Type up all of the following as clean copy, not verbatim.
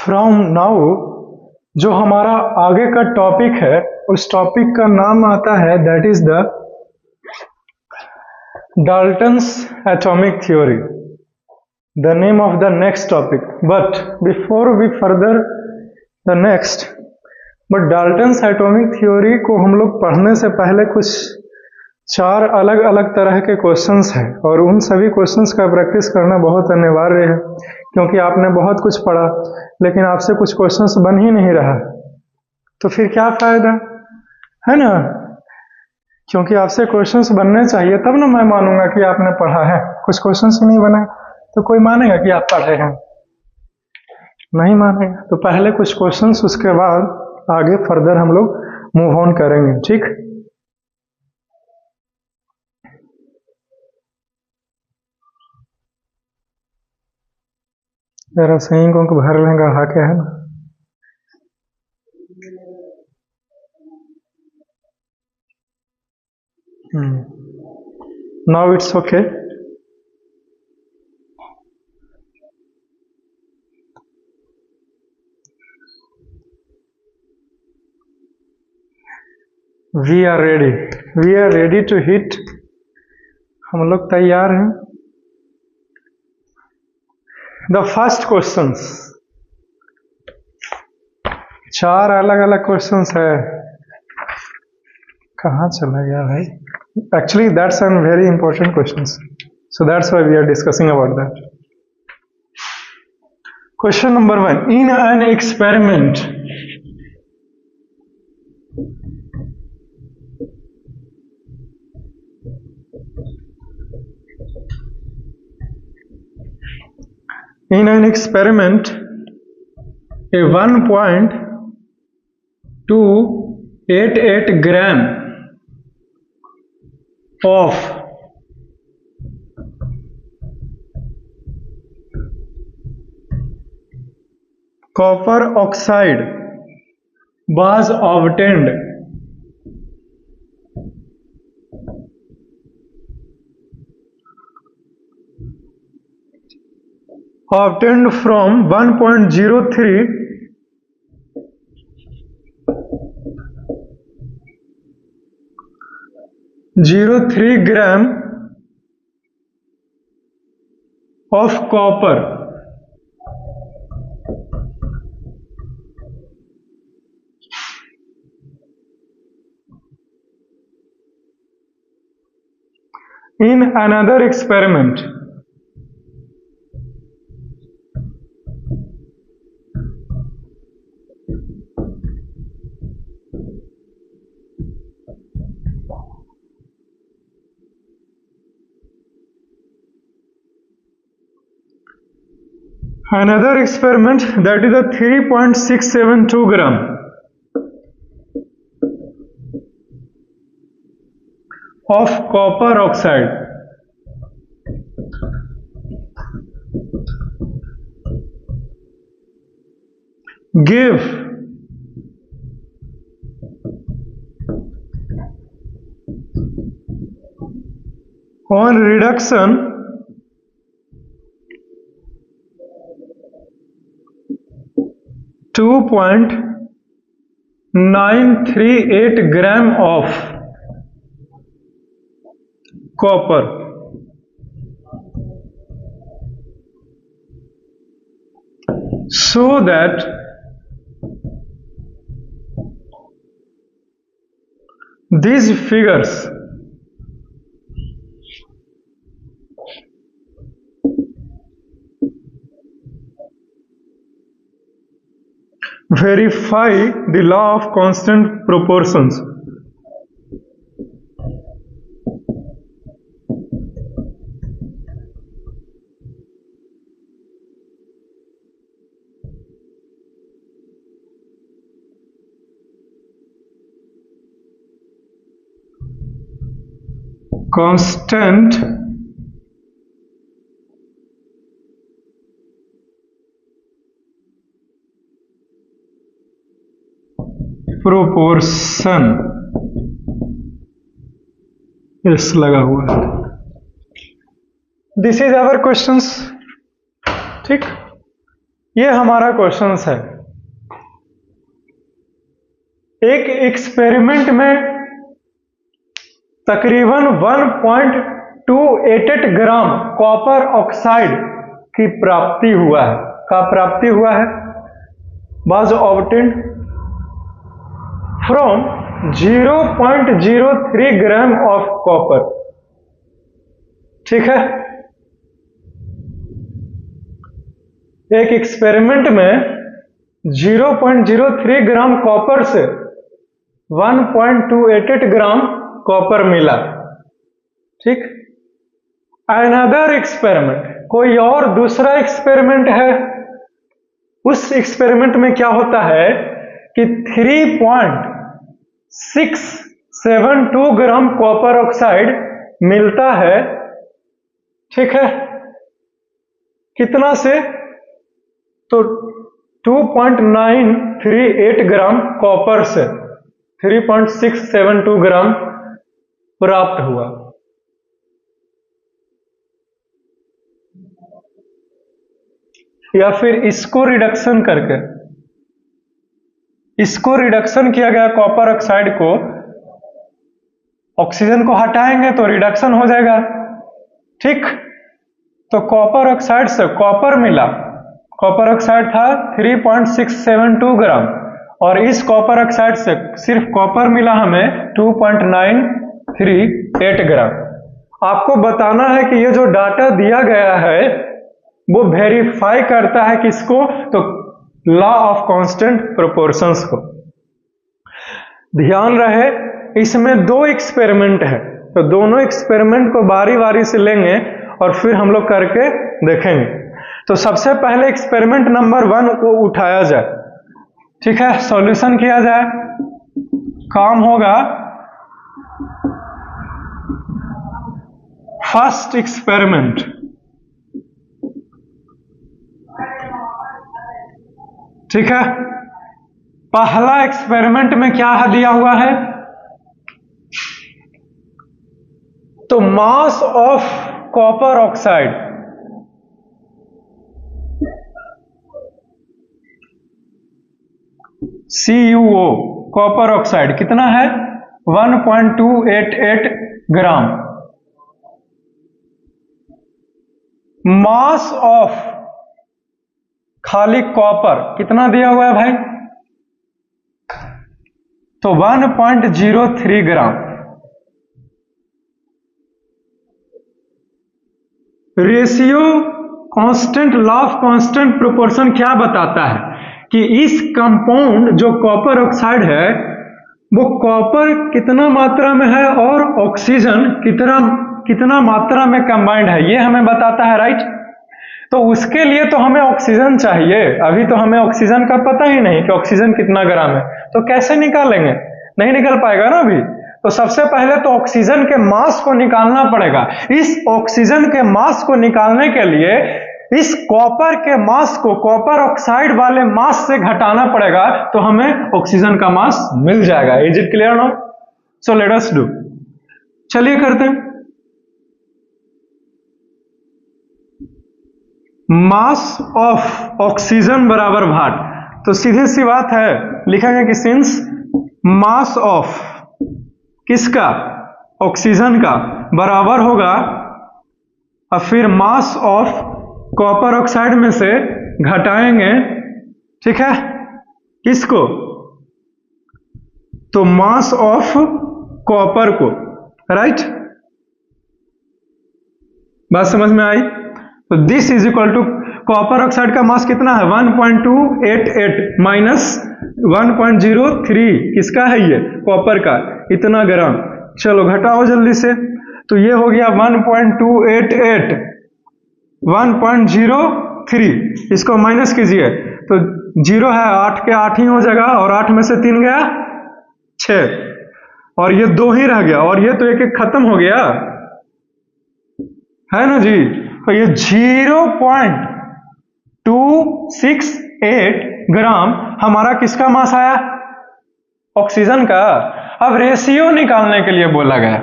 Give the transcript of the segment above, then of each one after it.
From now जो हमारा आगे का टॉपिक है उस टॉपिक का नाम आता है that is the Dalton's atomic theory, the name of the next topic. But before we further the next, but Dalton's atomic theory को हम लोग पढ़ने से पहले कुछ 4 अलग अलग तरह के क्वेश्चंस हैं और उन सभी क्वेश्चंस का प्रैक्टिस करना बहुत अनिवार्य है, क्योंकि आपने बहुत कुछ पढ़ा लेकिन आपसे कुछ क्वेश्चंस बन ही नहीं रहा, तो फिर क्या फायदा है ना। क्योंकि आपसे क्वेश्चंस बनने चाहिए तब ना मैं मानूंगा कि आपने पढ़ा है। कुछ क्वेश्चंस ही नहीं बने तो कोई मानेगा कि आप पढ़े हैं? नहीं मानेगा। तो पहले कुछ क्वेश्चंस, उसके बाद आगे फर्दर हम लोग मूव ऑन करेंगे, ठीक। जरा सही को भर लेंगे हा क्या है ना। Now it's okay. We are ready to hit. हम लोग तैयार हैं। द फर्स्ट क्वेश्चंस, 4 अलग अलग क्वेश्चंस है। कहाँ चला गया भाई? Actually that's an very important questions, so that's why we are discussing about that. Question number 1. In an experiment, a 1.288 gram of copper oxide was obtained from 1.03 gram of copper in another experiment. Another experiment, that is a 3.672 gram of copper oxide give on reduction 2.938 gram of copper. So that these figures verify the law of constant proportions. Constant proportion, yes लगा हुआ है। This is our questions, ठीक। ये हमारा question है। एक experiment में तकरीबन 1.288 ग्राम कॉपर ऑक्साइड की प्राप्ति हुआ है। का प्राप्ति हुआ है was obtained from 0.03 gram of copper. ठीक है, एक एक्सपेरिमेंट में 0.03 ग्राम कॉपर से 1.288 ग्राम कॉपर मिला। ठीक, अनदर एक्सपेरिमेंट, कोई और दूसरा एक्सपेरिमेंट है। उस एक्सपेरिमेंट में क्या होता है कि 3.672 ग्राम कॉपर ऑक्साइड मिलता है। ठीक है, कितना से? तो 2.938 ग्राम कॉपर से 3.672 ग्राम प्राप्त हुआ। या फिर इसको रिडक्शन करके, इसको रिडक्शन किया गया कॉपर ऑक्साइड को, ऑक्सीजन को हटाएंगे तो रिडक्शन हो जाएगा। ठीक, तो कॉपर ऑक्साइड से कॉपर मिला, कॉपर ऑक्साइड था 3.672 ग्राम और इस कॉपर ऑक्साइड से सिर्फ कॉपर मिला हमें 2.938 ग्राम। आपको बताना है कि ये जो डाटा दिया गया है वो वेरीफाई करता है किसको? तो लॉ ऑफ कांस्टेंट प्रोपोर्शंस को। ध्यान रहे इसमें दो एक्सपेरिमेंट है, तो दोनों एक्सपेरिमेंट को बारी बारी से लेंगे और फिर हम लोग करके देखेंगे। तो सबसे पहले एक्सपेरिमेंट नंबर 1 को उठाया जाए। ठीक है, सॉल्यूशन किया जाए। काम होगा फर्स्ट एक्सपेरिमेंट। ठीक है, पहला एक्सपेरिमेंट में क्या दिया हुआ है? तो mass of copper oxide, CuO copper oxide कितना है? 1.288 ग्राम। मास ऑफ खाली कॉपर कितना दिया हुआ है भाई? तो 1.03 gram. Ratio constant, law of constant proportion क्या बताता है कि इस कंपाउंड जो कॉपर ऑक्साइड है वो कॉपर कितना मात्रा में है और ऑक्सीजन कितना मात्रा में कंबाइंड है, ये हमें बताता है। राइट, तो उसके लिए तो हमें ऑक्सीजन चाहिए। अभी तो हमें ऑक्सीजन का पता ही नहीं कि ऑक्सीजन कितना ग्राम है, तो कैसे निकालेंगे? नहीं निकल पाएगा ना अभी। तो सबसे पहले तो ऑक्सीजन के मास को निकालना पड़ेगा। इस ऑक्सीजन के मास को निकालने के लिए इस कॉपर के मास को कॉपर ऑक्साइड वाले मास से घटाना पड़ेगा, तो हमें ऑक्सीजन का मास मिल जाएगा। Is it clear now? So let us do. चलिए करते हैं। मास ऑफ ऑक्सीजन बराबर भाट, तो सीधी सी बात है, लिखेंगे कि सिंस मास ऑफ किसका? ऑक्सीजन का बराबर होगा और फिर मास ऑफ कॉपर ऑक्साइड में से घटाएंगे। ठीक है, किसको? तो मास ऑफ कॉपर को। राइट, बात समझ में आई? तो this is equal to copper oxide का मास कितना है? 1.288 माइनस 1.03 किसका है? ये कॉपर का, इतना ग्राम। चलो घटाओ जल्दी से। तो ये हो गया 1.288 1.03, इसको माइनस कीजिए तो 0 है, 8 के 8 ही हो जाएगा और 8 में से 3 गया 6 और ये 2 ही रह गया और ये तो एक एक खत्म हो गया है ना जी। तो ये 0.268 ग्राम हमारा किसका मास आया? ऑक्सीजन का। अब रेशियो निकालने के लिए बोला गया।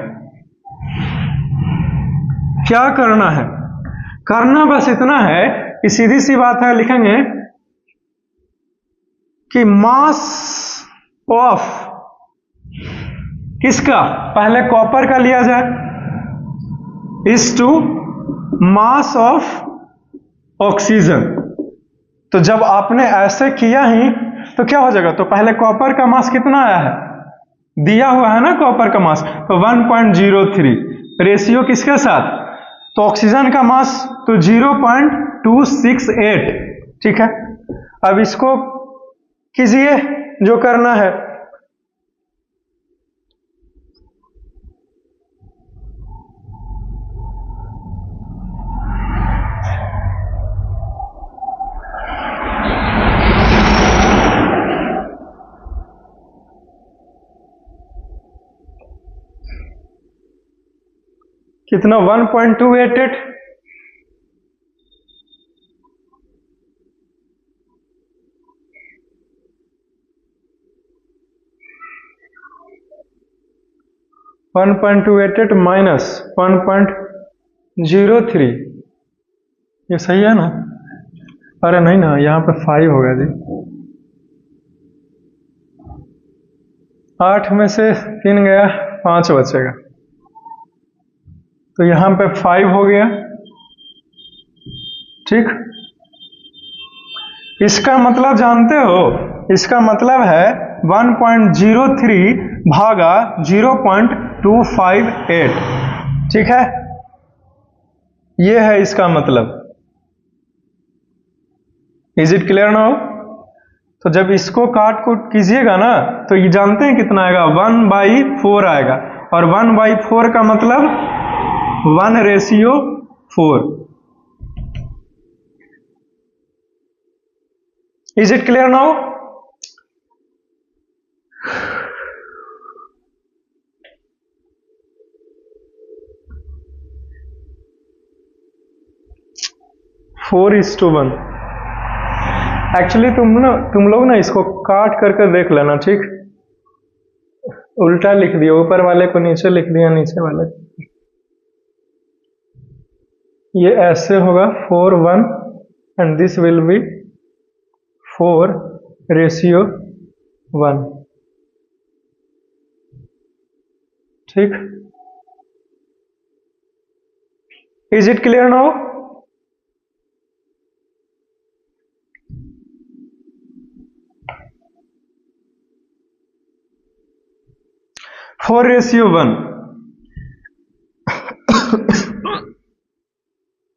क्या करना है? करना बस इतना है कि सीधी सी बात है, लिखेंगे कि मास ऑफ किसका, पहले कॉपर का लिया जाए is to mass of oxygen. तो जब आपने ऐसे किया ही तो क्या हो जाएगा, तो पहले कॉपर का मास कितना आया है, दिया हुआ है ना कॉपर का मास, तो 1.03 रेशियो किसके साथ, तो ऑक्सीजन का मास तो 0.268। ठीक है, अब इसको कीजिए जो करना है। कितना 1.288, माइनस 1.03, ये सही है ना, अरे नहीं ना, यहाँ पे 5 हो गया जी, 8 में से 3 गया, 5 बचेगा, तो यहाँ पे 5 हो गया। ठीक, इसका मतलब जानते हो, इसका मतलब है 1.03 भागा 0.258। ठीक है, ये है इसका मतलब। Is it clear now? तो जब इसको काट कूट कीजिएगा ना तो ये जानते हैं कितना आएगा, 1/4 आएगा, और 1/4 का मतलब 1:4। Is it clear now? Four is to 1। Actually तुम लोग ना इसको काट करके देख लेना। ठीक, उल्टा लिख दिया, ऊपर वाले को नीचे लिख दिया, नीचे वाले ये ऐसे होगा 4:1 एंड दिस विल बी 4:1। ठीक, is it clear now? Four ratio 1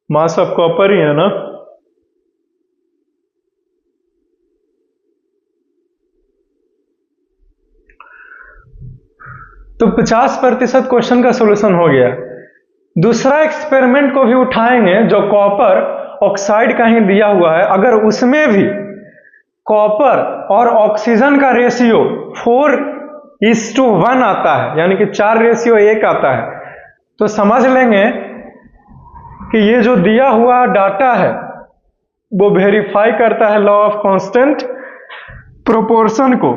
mass of copper ही है ना। तो 50% क्वेश्चन का सॉल्यूशन हो गया। दूसरा एक्सपेरिमेंट को भी उठाएंगे जो कॉपर ऑक्साइड का ही दिया हुआ है, अगर उसमें भी कॉपर और ऑक्सीजन का रेशियो 4:1 आता है, यानी कि 4:1 आता है, तो समझ लेंगे कि ये जो दिया हुआ डाटा है वो वेरीफाई करता है लॉ ऑफ कांस्टेंट प्रोपोर्शन को।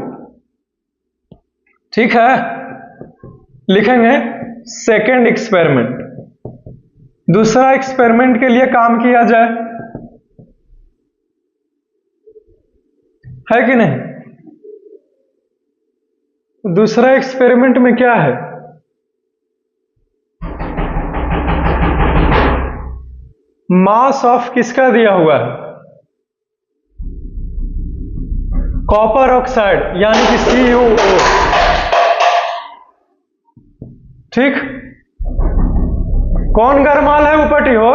ठीक है, लिखेंगे सेकेंड एक्सपेरिमेंट। दूसरा एक्सपेरिमेंट के लिए काम किया जाए, है कि नहीं? दूसरा एक्सपेरिमेंट में क्या है, मास ऑफ किसका दिया हुआ है, कॉपर ऑक्साइड यानी कि CuO। ठीक, कौन गरमाल है उपटी हो,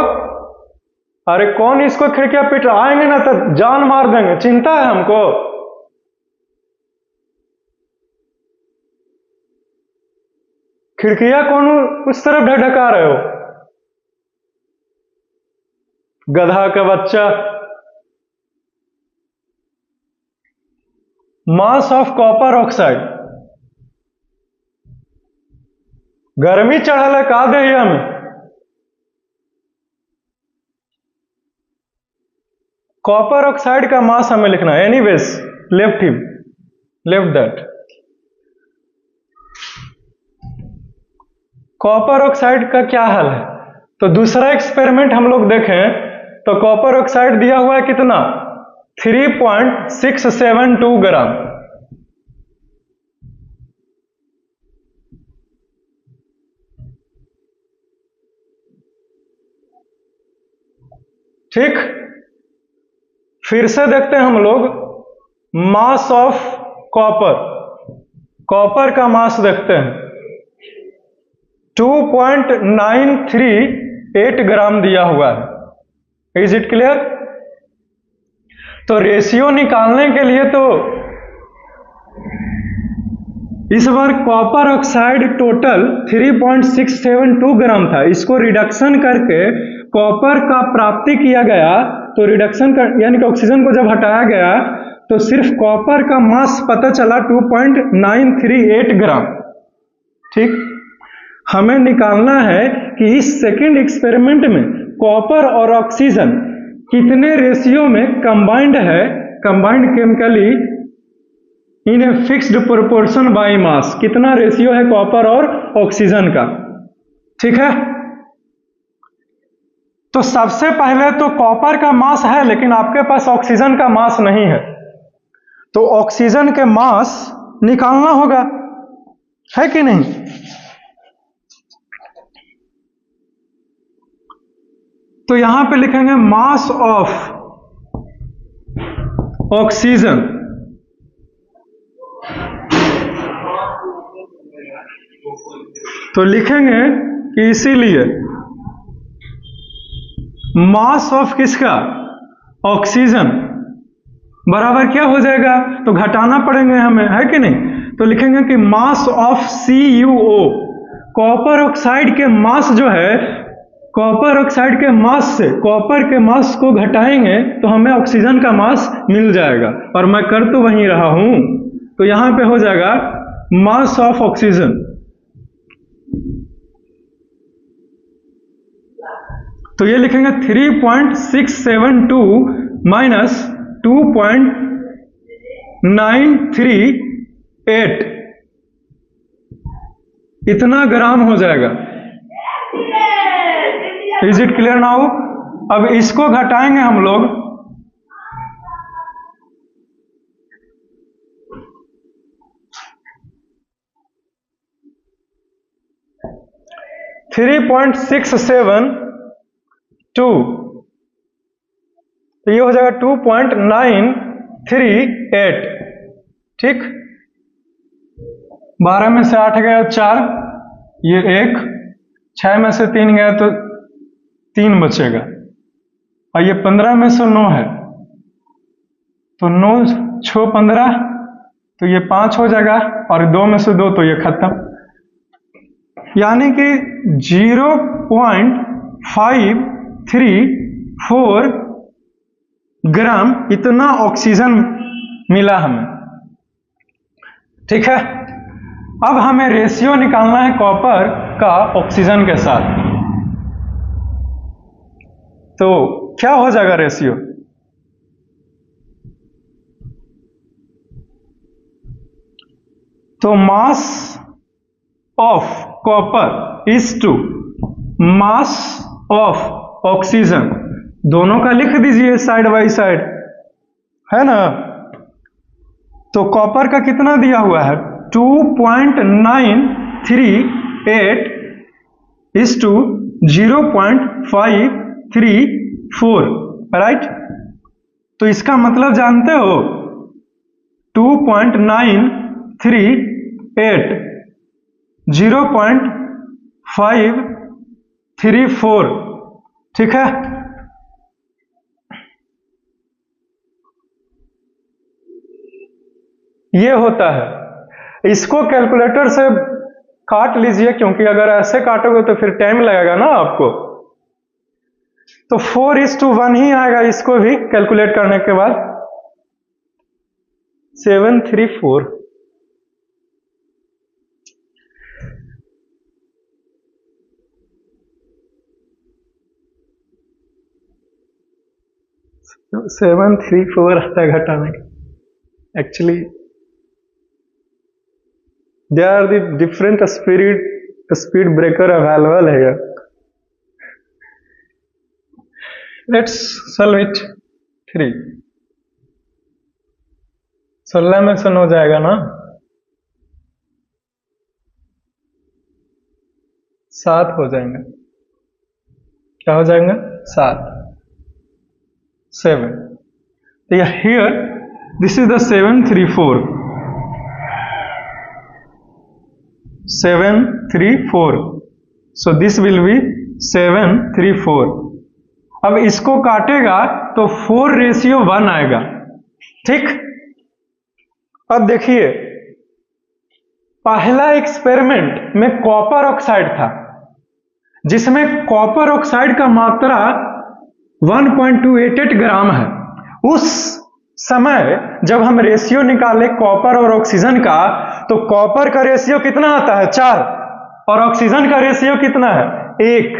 अरे कौन इसको खिड़कियां पीट रहा, आएंगे ना तो जान मार देंगे, चिंता है हमको। खिड़कियां कौन उस तरफ ढका रहे हो, गधा का बच्चा। मास ऑफ कॉपर ऑक्साइड, गर्मी चढ़ल है का दहिया में, कॉपर ऑक्साइड का मास हमें लिखना है। Anyways left him, left that. Copper oxide का क्या हाल है, तो दूसरा एक्सपेरिमेंट हम लोग देखें तो कॉपर ऑक्साइड दिया हुआ है कितना, 3.672 ग्राम। ठीक, फिर से देखते हैं हम लोग मास ऑफ कॉपर। कॉपर का मास देखते हैं 2.938 ग्राम दिया हुआ है। Is it clear? तो रेशियो निकालने के लिए तो इस बार कॉपर ऑक्साइड टोटल 3.672 ग्राम था, इसको रिडक्शन करके कॉपर का प्राप्ति किया गया। तो रिडक्शन कर यानी कि ऑक्सीजन को जब हटाया गया तो सिर्फ कॉपर का मास पता चला 2.938 ग्राम। ठीक, हमें निकालना है कि इस सेकेंड एक्सपेरिमेंट में कॉपर और ऑक्सीजन कितने रेशियो में कंबाइंड है, combined chemically in a fixed proportion by mass, कितना रेशियो है कॉपर और ऑक्सीजन का। ठीक है, तो सबसे पहले तो कॉपर का मास है लेकिन आपके पास ऑक्सीजन का मास नहीं है, तो ऑक्सीजन के मास निकालना होगा, है कि नहीं? तो यहां पे लिखेंगे मास ऑफ ऑक्सीजन, तो लिखेंगे कि इसीलिए मास ऑफ किसका, ऑक्सीजन, बराबर क्या हो जाएगा, तो घटाना पड़ेंगे हमें, है कि नहीं? तो लिखेंगे कि mass of CuO, copper oxide के मास जो है, कॉपर ऑक्साइड के मास से कॉपर के मास को घटाएंगे तो हमें ऑक्सीजन का मास मिल जाएगा, और मैं कर तो वहीं रहा हूं, तो यहां पे हो जाएगा मास ऑफ ऑक्सीजन। तो ये लिखेंगे 3.672 माइनस 2.938, इतना ग्राम हो जाएगा। Is it clear now? अब इसको घटाएंगे हम लोग, three point six seven two, तो ये हो जाएगा 2.938। ठीक, 12 में से 8 गया 4, ये 1, 6 में से 3 गया तो 3 बचेगा, और ये 15 में से 9 है तो 9 6 15, तो ये 5 हो जाएगा, और 2 में से 2 तो ये खत्म, यानी कि 0.534 ग्राम इतना ऑक्सीजन मिला हमें। ठीक है, अब हमें रेशियो निकालना है कॉपर का ऑक्सीजन के साथ, तो क्या हो जाएगा रेशियो? तो mass of copper is to mass of oxygen, दोनों का लिख दीजिए साइड बाय साइड, है ना? तो कॉपर का कितना दिया हुआ है 2.938 इज टू 0.534, राइट? तो इसका मतलब जानते हो 2.938 0.534, ठीक है? ये होता है, इसको कैलकुलेटर से काट लीजिए, क्योंकि अगर ऐसे काटोगे तो फिर टाइम लगेगा ना आपको, तो 4:1 ही आएगा इसको भी कैलकुलेट करने के बाद, 734। तो 734 आता है घटाने का। Actually they are the different speed breaker available है। Let's solve it. 3 16 में से 9 जाएगा ना, 7 हो जाएंगे। क्या हो जाएंगे? 7, 7। तो here this is the 7 3 4, 7 3 4, so this will be 7 3 4। अब इसको काटेगा तो 4:1 आएगा, ठीक। अब देखिए, पहला एक्सपेरिमेंट में कॉपर ऑक्साइड था, जिसमें कॉपर ऑक्साइड का मात्रा 1.288 ग्राम है। उस समय जब हम रेशियो निकाले कॉपर और ऑक्सीजन का, तो कॉपर का रेशियो कितना आता है? 4, और ऑक्सीजन का रेशियो कितना है? 1,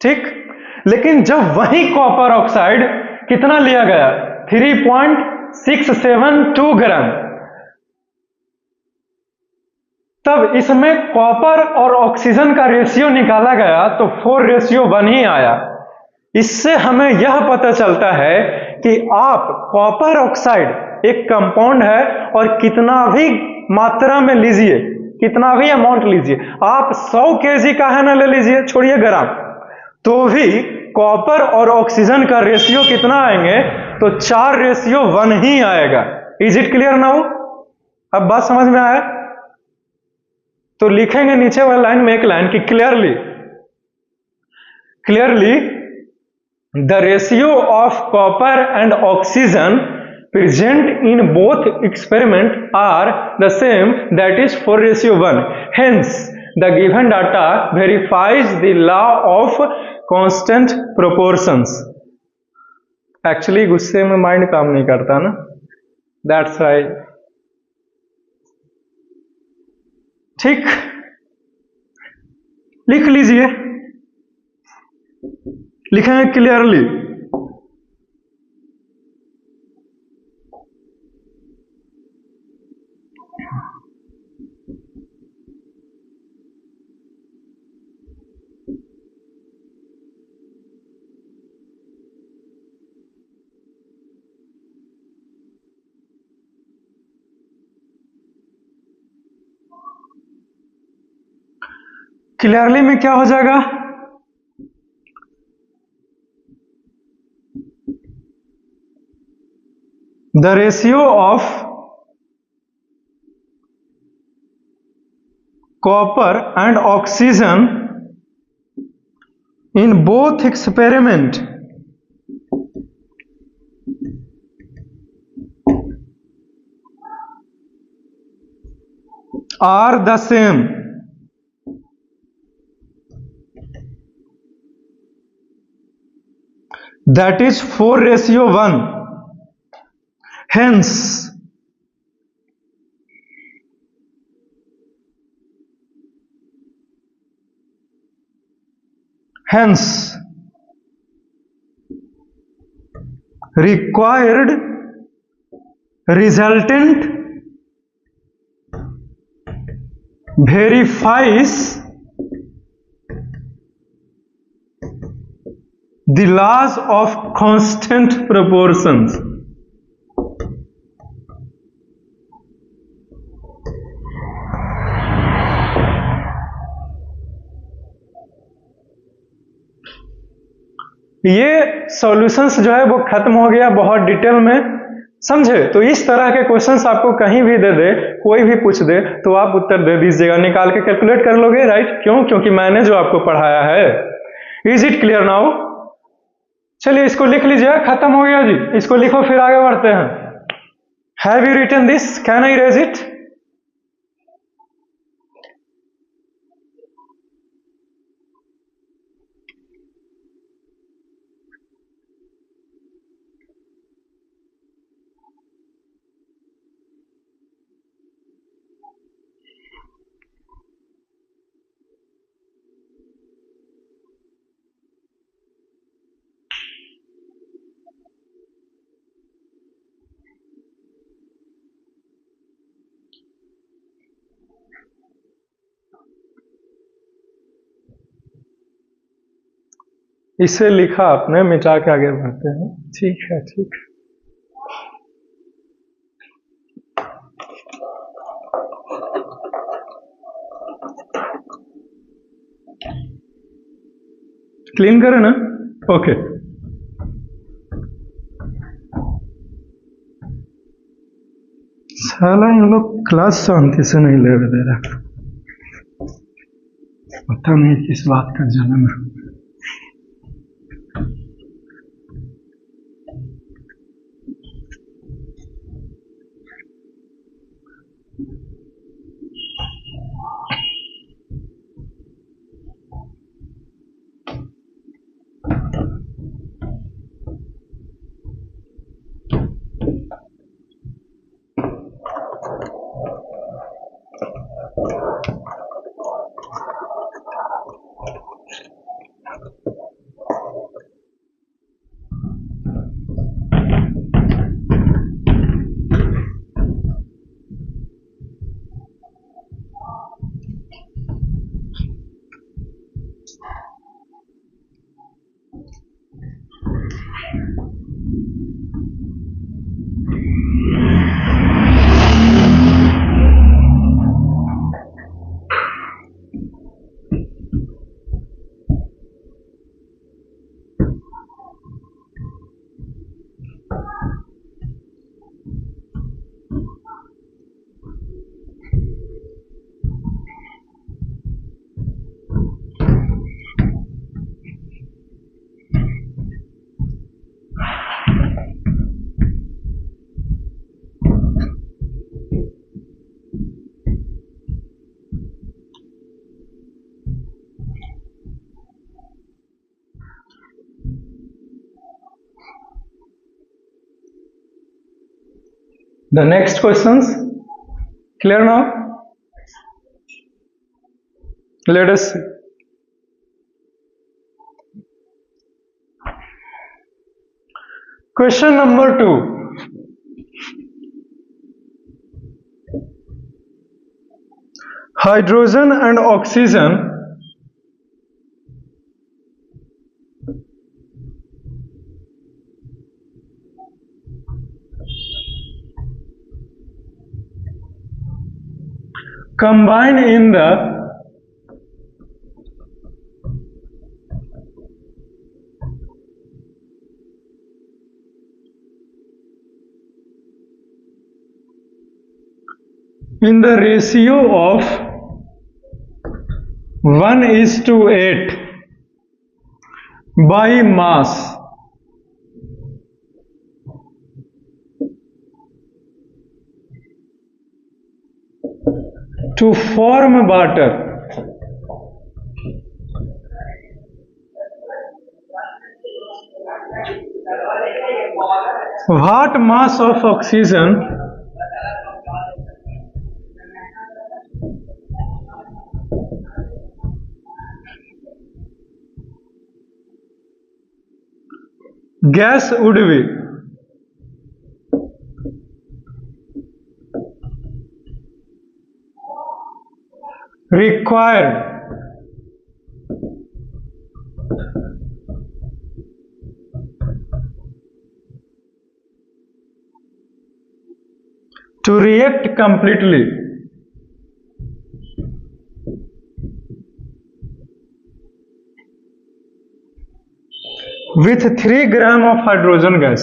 ठीक। लेकिन जब वही कॉपर ऑक्साइड कितना लिया गया? 3.672 ग्राम, तब इसमें कॉपर और ऑक्सीजन का रेशियो निकाला गया तो 4:1 ही आया। इससे हमें यह पता चलता है कि आप कॉपर ऑक्साइड एक कंपाउंड है, और कितना भी मात्रा में लीजिए, कितना भी अमाउंट लीजिए, आप 100 kg का है ना ले लीजिए, छोड़िए ग्राम, तो भी कॉपर और ऑक्सीजन का रेशियो कितना आएंगे? तो 4:1 ही आएगा। Is it clear now? अब बात समझ में आया? तो लिखेंगे नीचे वाले लाइन में एक लाइन कि clearly the ratio of copper and oxygen present in both experiment are the same, that is 4:1. Hence the given data verifies the law of constant proportions. Actually गुस्से में माइंड काम नहीं करता ना, that's right. ठीक, लिख लीजिए, लिखेंगे क्लियरली क्लियरली में क्या हो जाएगा? The ratio of copper and oxygen in both experiment are the same, that is 4:1. Hence required resultant verifies the laws of constant proportions. ये सॉल्यूशंस जो है वो खत्म हो गया बहुत डिटेल में, समझे? तो इस तरह के क्वेश्चंस आपको कहीं भी दे दे, कोई भी पूछ दे, तो आप उत्तर दे दीजिएगा, निकाल के कैलकुलेट कर लोगे, राइट? क्यों? क्योंकि मैंने जो आपको पढ़ाया है। Is it clear now? चलिए इसको लिख लीजिए, खत्म हो गया जी। इसको लिखो, फिर आगे बढ़ते हैं। Have you written this? Can I erase it? इसे लिखा आपने, मिटा के आगे बढ़ते हैं। ठीक है, ठीक है। क्लीन करें ना? ओके। साला इन लोग क्लास शांति से नहीं ले दे रहा, पता नहीं किस बात का जलन है। The next questions clear now? Let us see. Question number 2. Hydrogen and oxygen combine in the ratio of 1:8 by mass to form water. What mass of oxygen gas would be? Required to react completely with 3 grams of hydrogen gas.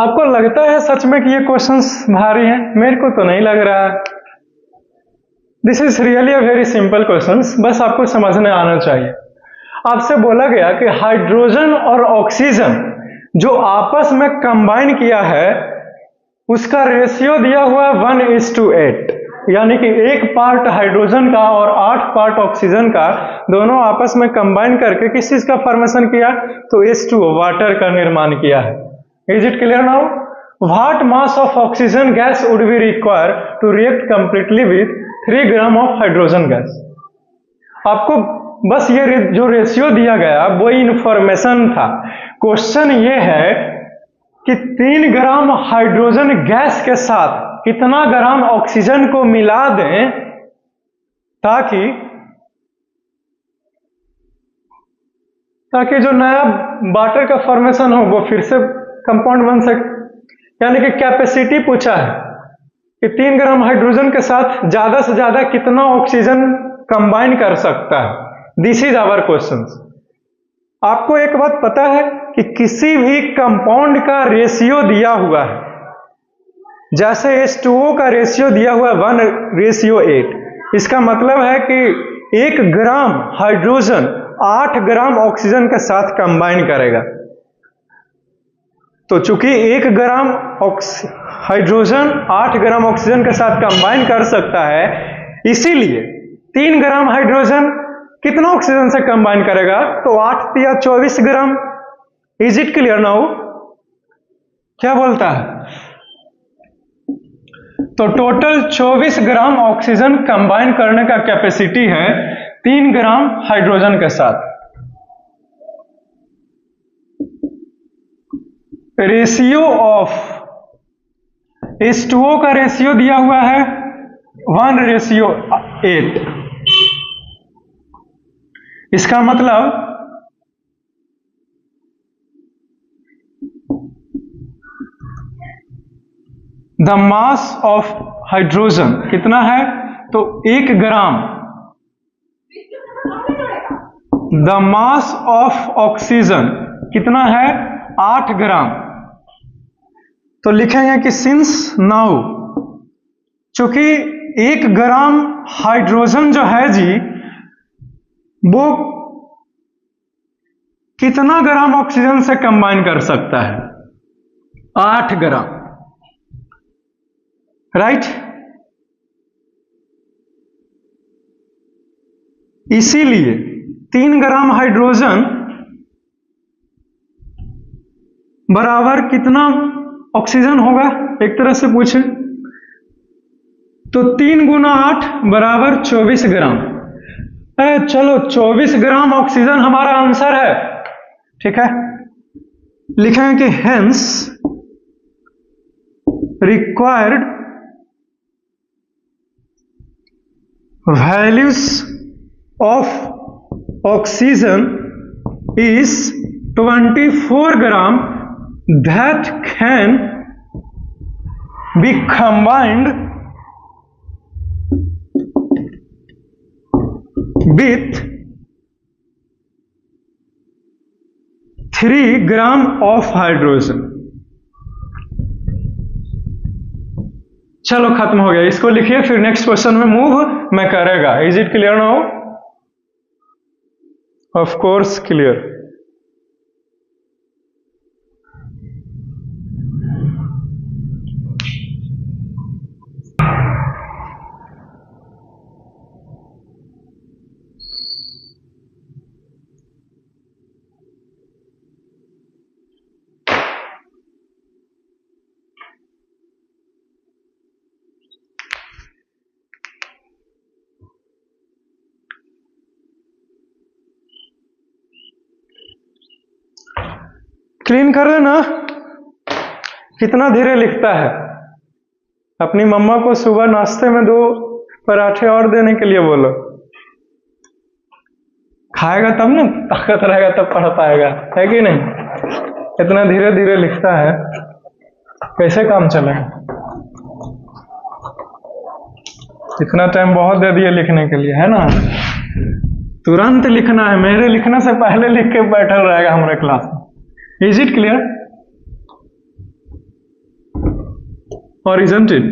आपको लगता है सच में कि ये questions भारी हैं? मेरे को तो नहीं लग रहा। This is really a very simple questions, बस आपको समझने आना चाहिए। आपसे बोला गया कि हाइड्रोजन और ऑक्सीजन जो आपस में कंबाइन किया है उसका रेशियो दिया हुआ है 1:8, यानी कि 1 पार्ट हाइड्रोजन का और 8 पार्ट ऑक्सीजन का दोनों आपस में कंबाइन करके किस चीज का फॉर्मेशन किया? तो H2O वाटर का निर्माण किया है। Is it clear now? What mass of oxygen gas would be required to react completely with 3 grams of hydrogen gas? आपको बस ये जो रेशियो दिया गया वही इंफॉर्मेशन था। क्वेश्चन ये है कि 3 ग्राम हाइड्रोजन गैस के साथ कितना ग्राम ऑक्सीजन को मिला दें ताकि ताकि जो नया वाटर का फॉर्मेशन हो वो फिर से कंपाउंड बन सके। यानी कि कैपेसिटी पूछा है कि 3 ग्राम हाइड्रोजन के साथ ज्यादा से ज्यादा कितना ऑक्सीजन कंबाइन कर सकता है। This is our question. आपको एक बात पता है कि किसी भी कंपाउंड का रेशियो दिया हुआ है, जैसे H2O का रेशियो दिया हुआ है 1:8। इसका मतलब है कि 1 ग्राम हाइड्रोजन 8 ग्राम ऑक्सीजन के साथ कंबाइन करेगा। तो चूंकि 1 ग्राम हाइड्रोजन 8 ग्राम ऑक्सीजन के साथ कंबाइन कर सकता है, इसीलिए 3 ग्राम हाइड्रोजन कितना ऑक्सीजन से कंबाइन करेगा? तो 8 या 24 gram. Is it clear now? क्या बोलता है? तो टोटल 24 ग्राम ऑक्सीजन कंबाइन करने का कैपेसिटी है 3 ग्राम हाइड्रोजन के साथ। रेशियो ऑफ H2O का रेशियो दिया हुआ है 1:8। इसका मतलब द मास ऑफ हाइड्रोजन कितना है? तो 1 ग्राम। द मास ऑफ ऑक्सीजन कितना है? 8 ग्राम। तो लिखेंगे कि सिंस नाउ, चूंकि 1 ग्राम हाइड्रोजन जो है जी, वो कितना ग्राम ऑक्सीजन से कंबाइन कर सकता है? 8 ग्राम, राइट? इसीलिए 3 ग्राम हाइड्रोजन बराबर कितना ऑक्सीजन होगा? एक तरह से पूछे तो 3 गुना 8 बराबर 24 ग्राम। चलो 24 ग्राम ऑक्सीजन हमारा आंसर है, ठीक है। लिखेंगे कि hence required values of oxygen is 24 gram that can be combined with 3 gram of hydrogen। चलो खत्म हो गया, इसको लिखिए, फिर नेक्स्ट क्वेश्चन में मूव मैं करेगा। Is it clear now? Of course clear. Clean कर देना। कितना धीरे लिखता है। अपनी मम्मा को सुबह नाश्ते में 2 पराठे और देने के लिए बोलो, खाएगा तब ना, ताकत रहेगा तब पढ़ पाएगा, है कि नहीं? इतना धीरे धीरे लिखता है, कैसे काम चलेगा? इतना टाइम बहुत दे दिए लिखने के लिए, है ना? तुरंत लिखना है, मेरे लिखने से पहले लिख के बैठल रहेगा हमारे क्लास में। Is it clear? Or isn't it?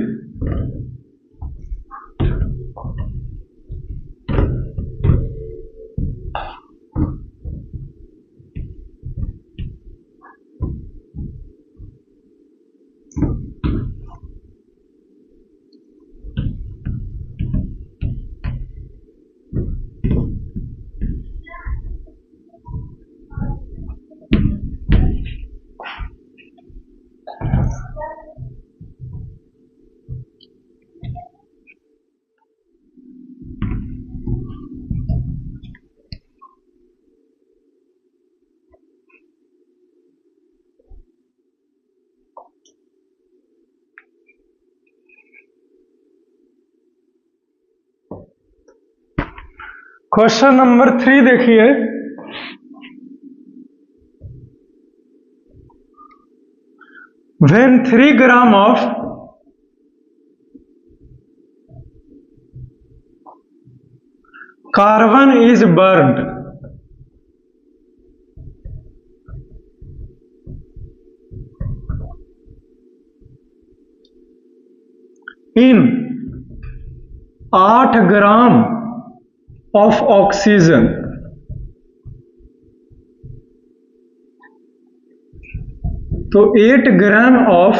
Question number 3 देखिए। when 3 gram of carbon is burned in 8 gram of oxygen, तो 8 ग्राम ऑफ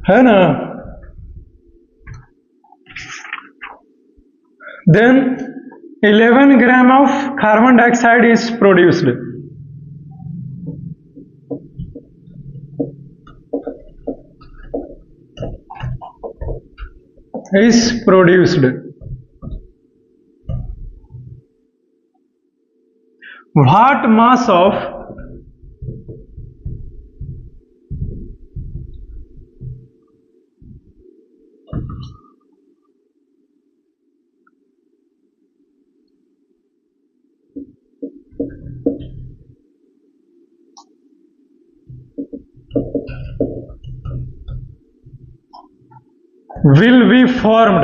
है ना, then 11 gram of carbon dioxide is produced. What mass of will be formed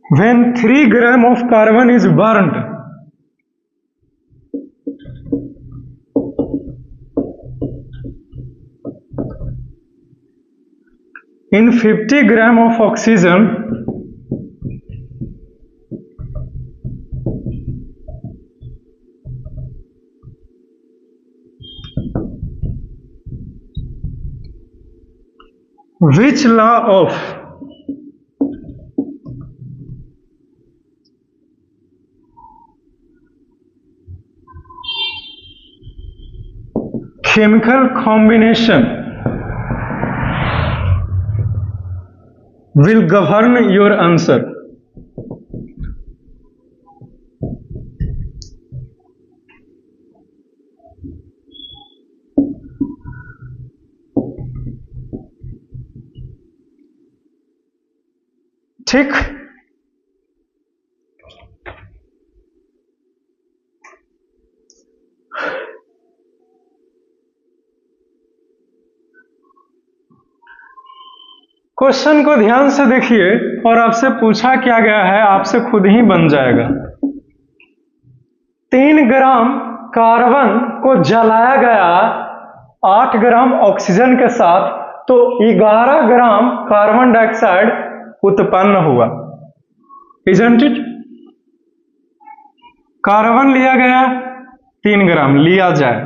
when 3 gram of carbon is burned in 50 gram of oxygen which law of chemical combination will govern your answer? ठीक, question को ध्यान से देखिए और आपसे पूछा क्या गया है, आपसे खुद ही बन जाएगा. 3 ग्राम कार्बन को जलाया गया 8 ग्राम ऑक्सीजन के साथ, तो 11 ग्राम कार्बन डाइऑक्साइड उत्पन्न हुआ. Isn't it? कार्बन लिया गया 3 ग्राम लिया जाए,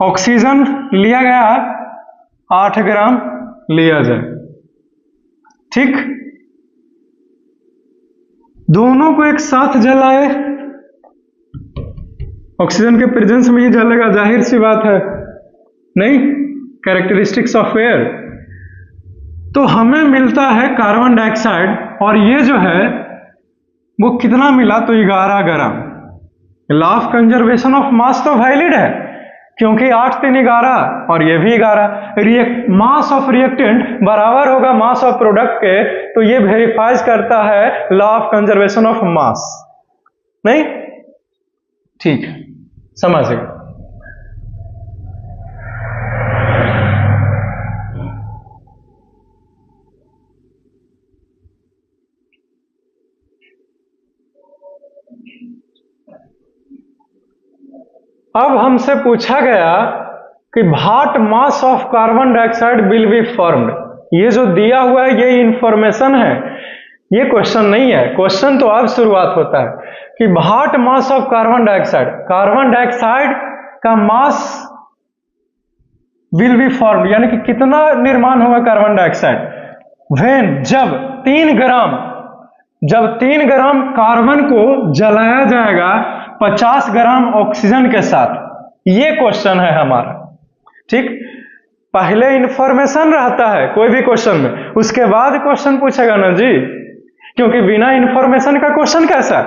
ऑक्सीजन लिया गया 8 ग्राम लिया जाए. ठीक, दोनों को एक साथ जलाए, ऑक्सीजन के प्रेजेंस में ही जलेगा, जाहिर सी बात है. नहीं, कैरेक्टरिस्टिक्स ऑफ एयर. तो हमें मिलता है कार्बन डाइऑक्साइड, और ये जो है वो कितना मिला, तो 11 gram. Law of conservation of mass तो वैलिड है, क्योंकि 8 3 11 और ये भी 11. मास ऑफ रिएक्टेंट बराबर होगा मास ऑफ प्रोडक्ट के, तो ये वेरीफाइज करता है लॉ ऑफ कंजर्वेशन ऑफ मास. नहीं, ठीक है, समझ गए. अब हमसे पूछा गया कि what mass of carbon dioxide will be formed. ये जो दिया हुआ है ये इंफॉर्मेशन है, ये क्वेश्चन नहीं है. क्वेश्चन तो अब शुरुआत होता है कि what mass of carbon dioxide, carbon dioxide का मास विल बी फॉर्म्ड, यानी कि कितना निर्माण होगा कार्बन डाइऑक्साइड. व्हेन, जब 3 ग्राम कार्बन को जलाया जाएगा 50 ग्राम ऑक्सीजन के साथ. ये क्वेश्चन है हमारा. ठीक, पहले इंफॉर्मेशन रहता है कोई भी क्वेश्चन में, उसके बाद क्वेश्चन पूछेगा ना जी. क्योंकि बिना इंफॉर्मेशन का क्वेश्चन कैसा,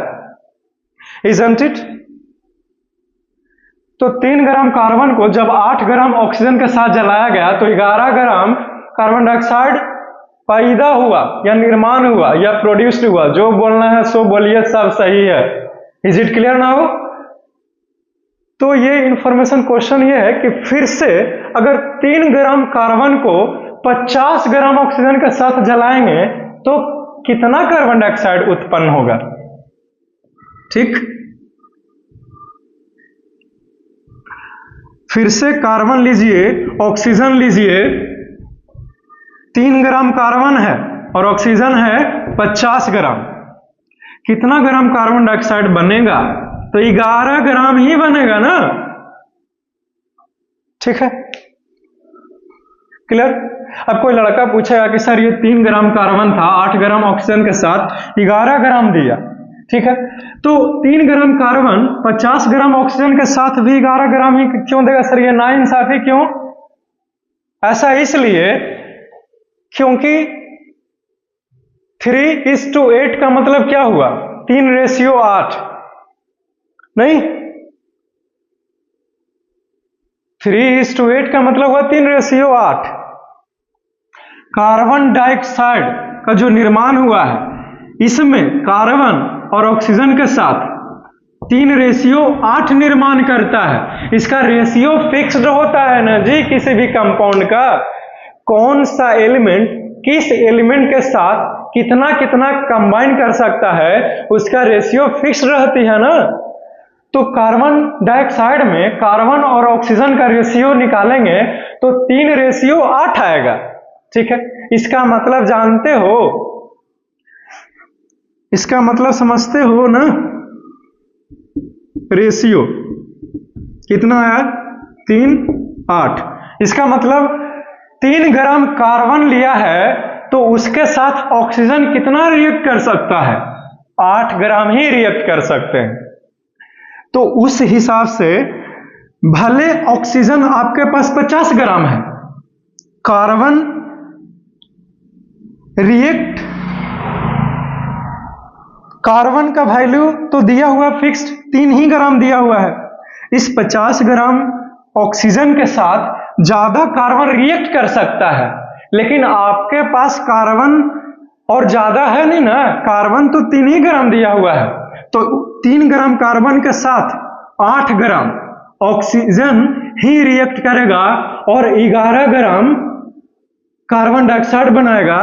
इजंट इट? तो 3 ग्राम कार्बन को जब 8 ग्राम ऑक्सीजन के साथ जलाया गया तो 11 ग्राम कार्बन डाइऑक्साइड पैदा हुआ या निर्माण हुआ या प्रोड्यूस्ड हुआ। जो बोलना है सो बोलिए, सब सही है। Is it clear now? तो ये इंफॉर्मेशन क्वेश्चन ये है कि फिर से अगर 3 ग्राम कार्बन को 50 ग्राम ऑक्सीजन के साथ जलाएंगे तो कितना कार्बन डाइऑक्साइड उत्पन्न होगा? ठीक, फिर से कार्बन लीजिए, ऑक्सीजन लीजिए। 3 ग्राम कार्बन है और ऑक्सीजन है 50 ग्राम। कितना ग्राम कार्बन डाइऑक्साइड बनेगा? तो 11 ग्राम ही बनेगा ना। ठीक है, क्लियर? अब कोई लड़का पूछेगा कि सर ये 3 ग्राम कार्बन था, 8 ग्राम ऑक्सीजन के साथ 11 ग्राम दिया। ठीक है, तो 3 ग्राम कार्बन 50 ग्राम ऑक्सीजन के साथ भी 11 ग्राम ही क्यों देगा सर? ये नाइंसाफी क्यों? ऐसा इसलिए क्योंकि 3:8 का मतलब क्या हुआ? 3:8 नहीं, 3:8 का मतलब हुआ 3:8। कार्बन डाइऑक्साइड का जो निर्माण हुआ है इसमें कार्बन और ऑक्सीजन के साथ 3:8 निर्माण करता है। इसका रेशियो फिक्स्ड होता है ना जी, किसी भी कंपाउंड का। कौन सा एलिमेंट किस एलिमेंट के साथ कितना कितना कंबाइन कर सकता है उसका रेशियो फिक्स्ड रहती है ना। तो कार्बन डाइऑक्साइड में कार्बन और ऑक्सीजन का रेशियो निकालेंगे तो 3:8 आएगा। ठीक है, इसका मतलब जानते हो, इसका मतलब समझते हो ना? रेशियो कितना है? 3:8। इसका मतलब 3 ग्राम कार्बन लिया है तो उसके साथ ऑक्सीजन कितना रिएक्ट कर सकता है? 8 ग्राम ही रिएक्ट कर सकते हैं। तो उस हिसाब से भले ऑक्सीजन आपके पास 50 ग्राम है, कार्बन रिएक्ट, कार्बन का वैल्यू तो दिया हुआ फिक्स्ड 3 ही ग्राम दिया हुआ है। इस 50 ग्राम ऑक्सीजन के साथ ज्यादा कार्बन रिएक्ट कर सकता है, लेकिन आपके पास कार्बन और ज्यादा है नहीं ना, कार्बन तो 3 ही ग्राम दिया हुआ है। तो 3 ग्राम कार्बन के साथ 8 ग्राम ऑक्सीजन ही रिएक्ट करेगा और 11 ग्राम कार्बन डाइऑक्साइड बनाएगा,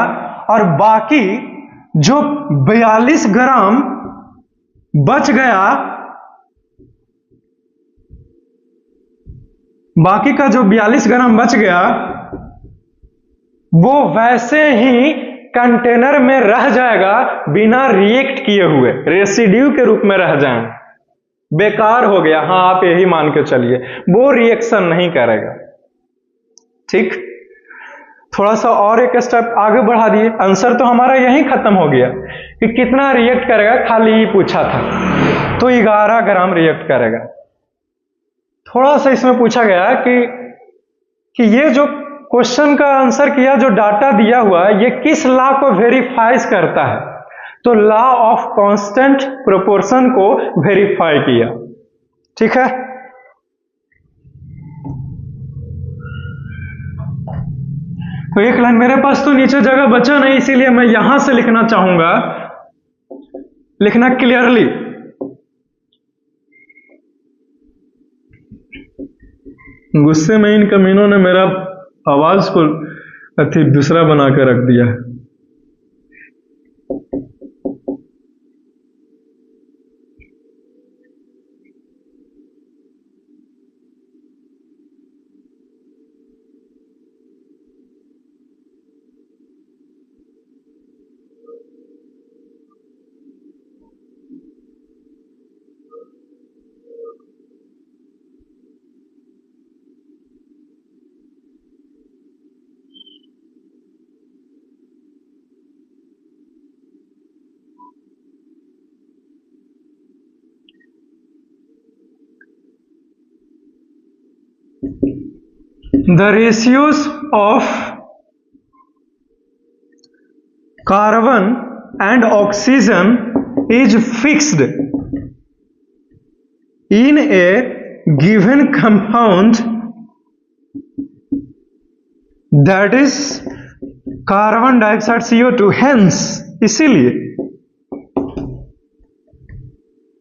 और बाकी जो 42 ग्राम बच गया, बाकी का जो 42 ग्राम बच गया वो वैसे ही कंटेनर में रह जाएगा बिना रिएक्ट किए हुए, रेसिड्यू के रूप में रह जाएंगे, बेकार हो गया। हाँ, आप यही मान के चलिए, वो रिएक्शन नहीं करेगा। ठीक, थोड़ा सा और एक स्टेप आगे बढ़ा दिए। आंसर तो हमारा यही खत्म हो गया कि कितना रिएक्ट करेगा, खाली ही पूछा था, तो 11 ग्राम रिएक्ट करेगा। थोड़ा सा इसमें पूछा गया कि ये जो क्वेश्चन का आंसर किया, जो डाटा दिया हुआ है, ये किस लॉ को वेरीफाइज करता है? तो लॉ ऑफ कांस्टेंट प्रोपोर्शन को वेरीफाई किया। ठीक है, तो एक लाइन मेरे पास तो नीचे जगह बचा नहीं, इसीलिए मैं यहां से लिखना चाहूंगा, लिखना क्लियरली। गुस्से में इन कमीनों ने मेरा आवाज को दूसरा बना कर रख दिया है। The ratios of carbon and oxygen is fixed in a given compound, that is carbon dioxide CO2, hence इसीलिए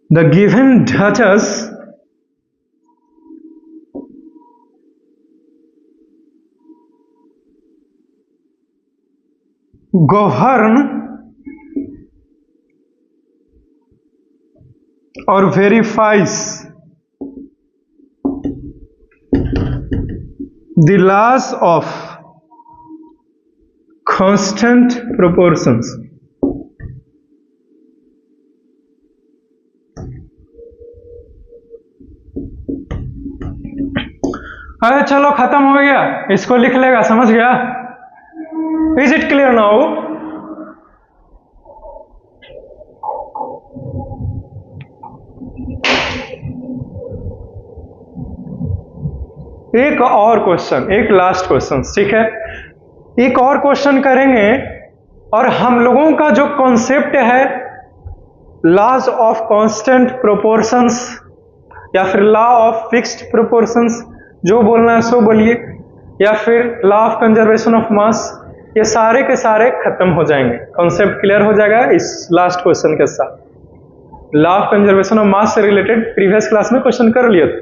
the given Duchess govern or verifies the laws of constant proportions. अरे चलो खत्म हो गया, इसको लिख लेगा, समझ गया? Is it clear now? एक और क्वेश्चन, एक लास्ट क्वेश्चन, ठीक है? एक और क्वेश्चन करेंगे और हम लोगों का जो कॉन्सेप्ट है लॉज ऑफ कांस्टेंट प्रोपोर्शंस या फिर लॉ ऑफ फिक्स्ड प्रोपोर्शंस, जो बोलना है सो बोलिए, या फिर लॉ ऑफ कंजर्वेशन ऑफ मास, ये सारे के सारे खत्म हो जाएंगे, कॉन्सेप्ट क्लियर हो जाएगा इस लास्ट क्वेश्चन के साथ। लॉ ऑफ कंजर्वेशन ऑफ मास से रिलेटेड प्रीवियस क्लास में क्वेश्चन कर लिए थे,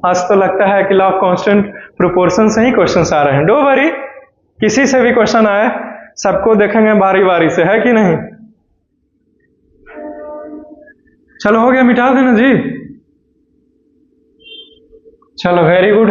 आज तो लगता है कि लॉ ऑफ कांस्टेंट प्रोपोर्शन से ही क्वेश्चन आ रहे हैं। डोंट वरी, किसी से भी क्वेश्चन आए सबको देखेंगे बारी बारी से, है कि नहीं? चलो हो गया, मिटा देना जी। चलो very good.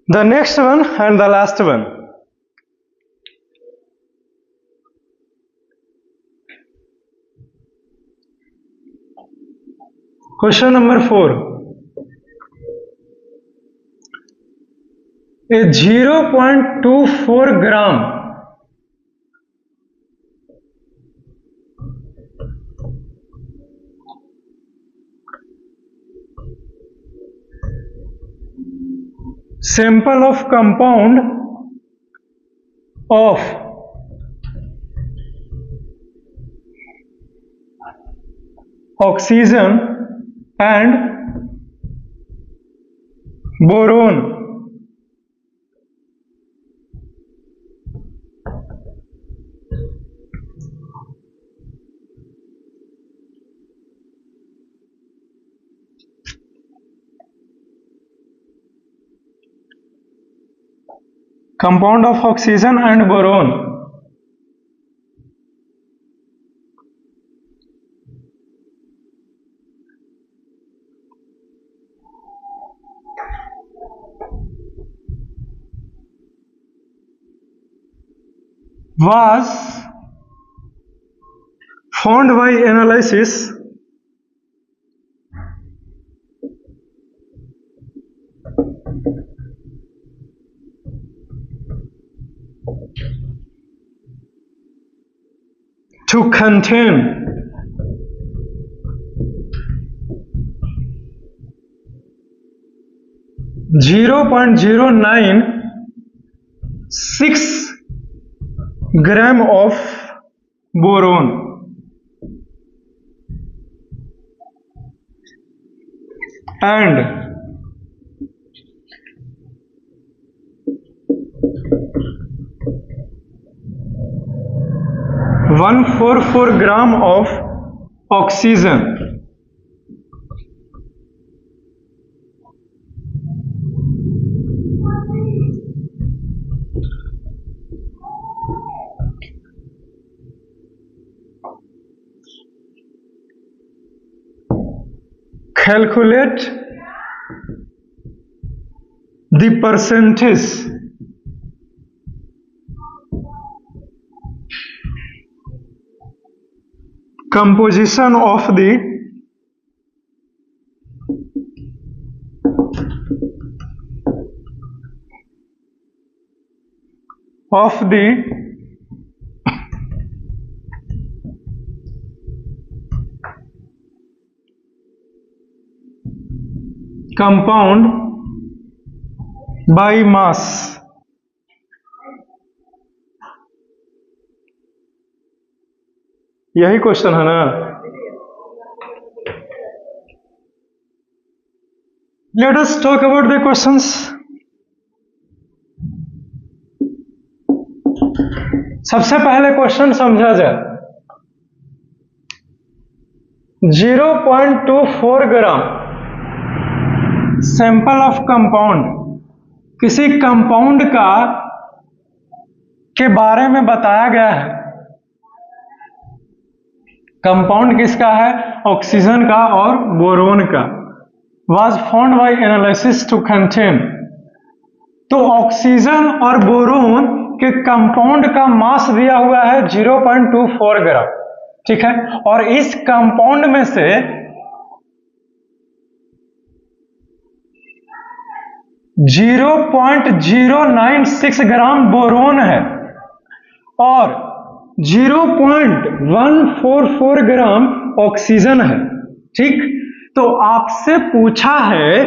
The next one and the last one. Question number 4. A 0.24 gram sample of compound of oxygen and boron compound of oxygen and boron was found by analysis to contain 0.096 gram of boron and 144 gram of oxygen. Calculate the percentage composition of the compound by mass। यही question है ना। Let us talk about the questions. सबसे पहले question समझा जाए। 0.24 gram sample of compound, किसी compound का के बारे में बताया गया है। कंपाउंड किसका है? ऑक्सीजन का और बोरोन का। Was found by analysis to contain. तो ऑक्सीजन और बोरोन के कंपाउंड का मास दिया हुआ है 0.24 ग्राम, ठीक है। और इस कंपाउंड में से 0.096 ग्राम बोरोन है और 0.144 ग्राम ऑक्सीजन है, ठीक। तो आपसे पूछा है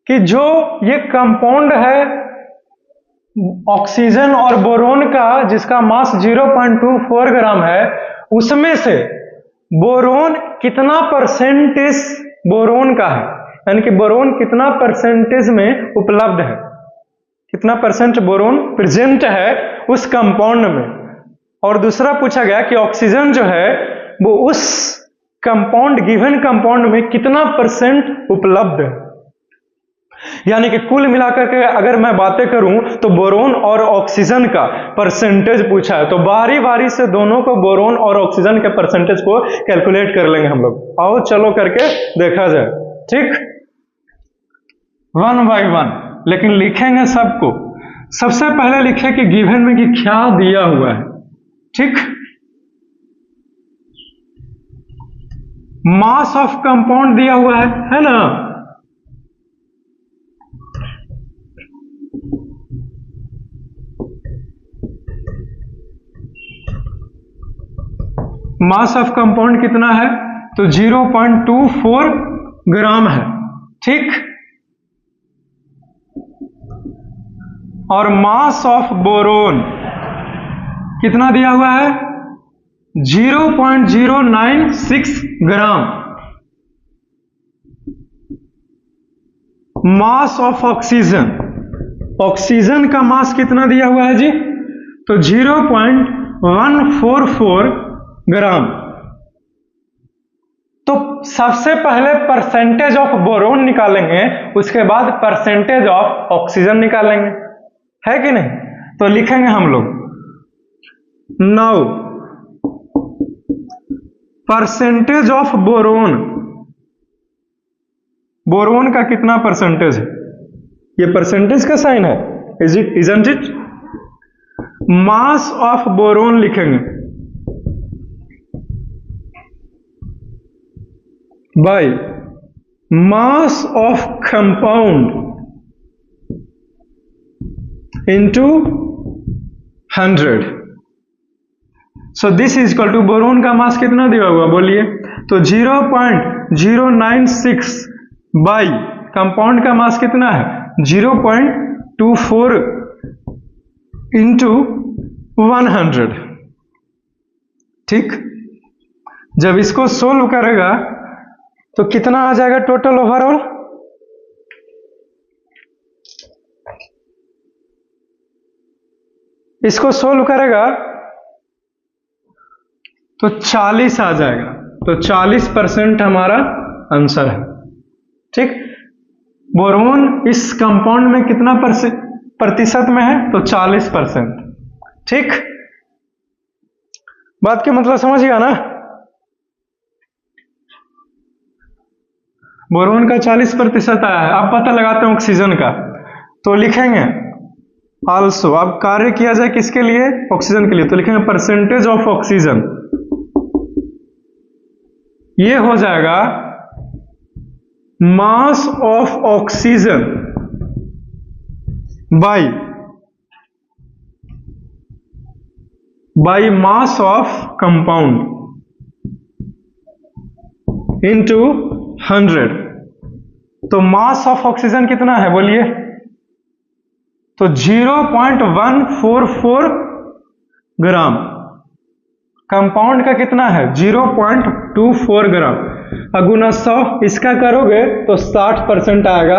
कि जो ये कंपाउंड है ऑक्सीजन और बोरोन का, जिसका मास 0.24 ग्राम है, उसमें से बोरोन कितना परसेंटेज बोरोन का है, यानी कि बोरोन कितना परसेंटेज में उपलब्ध है, कितना परसेंट बोरोन प्रेजेंट है उस कंपाउंड में। और दूसरा पूछा गया कि ऑक्सीजन जो है वो उस कंपाउंड, गिवन कंपाउंड में कितना परसेंट उपलब्ध है। यानी कि कुल मिलाकर के अगर मैं बातें करूं तो बोरोन और ऑक्सीजन का परसेंटेज पूछा है, तो बारी बारी से दोनों को, बोरोन और ऑक्सीजन के परसेंटेज को कैलकुलेट कर लेंगे हम लोग। आओ चलो करके देखा जाए, ठीक, वन बाय वन। लेकिन लिखेंगे सबको। सबसे पहले लिखे कि गिवन में कि क्या दिया हुआ है, ठीक। मास ऑफ कंपाउंड दिया हुआ है ना। मास ऑफ कंपाउंड कितना है? तो 0.24 ग्राम है, ठीक। और मास ऑफ बोरोन कितना दिया हुआ है? 0.096 ग्राम। मास ऑफ ऑक्सीजन, ऑक्सीजन का मास कितना दिया हुआ है जी? तो 0.144 ग्राम। तो सबसे पहले परसेंटेज ऑफ बोरोन निकालेंगे, उसके बाद परसेंटेज ऑफ ऑक्सीजन निकालेंगे, है कि नहीं? तो लिखेंगे हम लोग now percentage of boron. Boron का कितना परसेंटेज है? ये परसेंटेज का साइन है, isn't it? Mass of boron लिखेंगे by mass of compound into 100। So this is equal to, boron का मास कितना दिया हुआ बोलिए? तो 0.096 बाई कंपाउंड का मास कितना है 0.24 इंटू 100। ठीक, जब इसको सोल्व करेगा तो कितना आ जाएगा टोटल ओवरऑल, इसको सोल्व करेगा तो 40 आ जाएगा। तो 40% हमारा आंसर है। ठीक, बोरोन इस कंपाउंड में कितना प्रतिशत में है तो 40%। ठीक, बात के मतलब समझ गया ना। बोरोन का 40% आया है। अब पता लगाते हैं ऑक्सीजन का, तो लिखेंगे आल्सो। अब कार्य किया जाए किसके लिए, ऑक्सीजन के लिए, तो लिखेंगे परसेंटेज ऑफ ऑक्सीजन। ये हो जाएगा मास of oxygen by mass of compound into 100। तो मास ऑफ ऑक्सीजन कितना है बोलिए, तो 0.144 ग्राम। कंपाउंड का कितना है 0.24 ग्राम। अगुना 100 इसका करोगे तो 60% आएगा।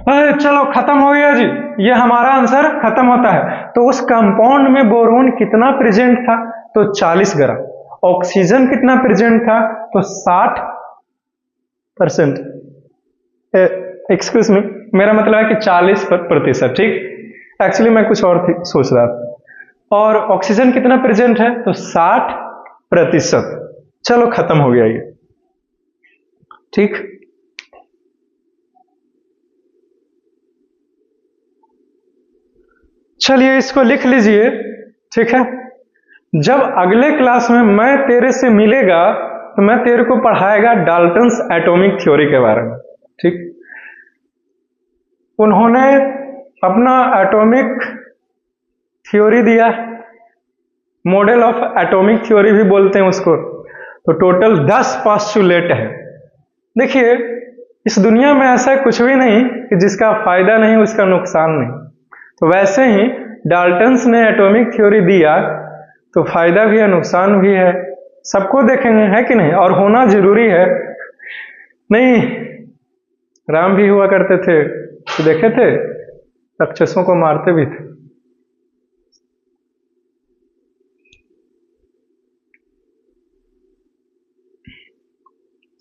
अरे चलो खत्म हो गया जी, ये हमारा आंसर खत्म होता है। तो उस कंपाउंड में बोरोन कितना प्रेजेंट था तो 40 ग्राम, ऑक्सीजन कितना प्रेजेंट था तो 60%। एक्सक्यूज मी, मेरा मतलब है कि 40%। ठीक, एक्चुअली मैं कुछ और सोच रहा था। और ऑक्सीजन कितना प्रेजेंट है तो 60%। चलो खत्म हो गया ये। ठीक, चलिए इसको लिख लीजिए। ठीक है, जब अगले क्लास में मैं तेरे से मिलेगा तो मैं तेरे को पढ़ाएगा डाल्टन्स एटॉमिक थ्योरी के बारे में। ठीक, उन्होंने अपना एटॉमिक थ्योरी दिया, मॉडल ऑफ एटॉमिक थ्योरी भी बोलते हैं उसको। तो टोटल 10 पोस्टुलेट है। देखिए इस दुनिया में ऐसा कुछ भी नहीं कि जिसका फायदा नहीं उसका नुकसान नहीं। तो वैसे ही डाल्टन्स ने एटॉमिक थ्योरी दिया तो फायदा भी है नुकसान भी है, सबको देखेंगे, है कि नहीं। और होना जरूरी है। नहीं, राम भी हुआ करते थे तो देखे थे, राक्षसों को मारते भी थे।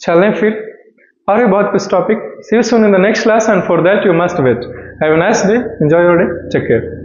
चलें फिर, और भी बहुत कुछ topic. See you soon in the next class and for that you must wait. Have a nice day, enjoy your day, take care.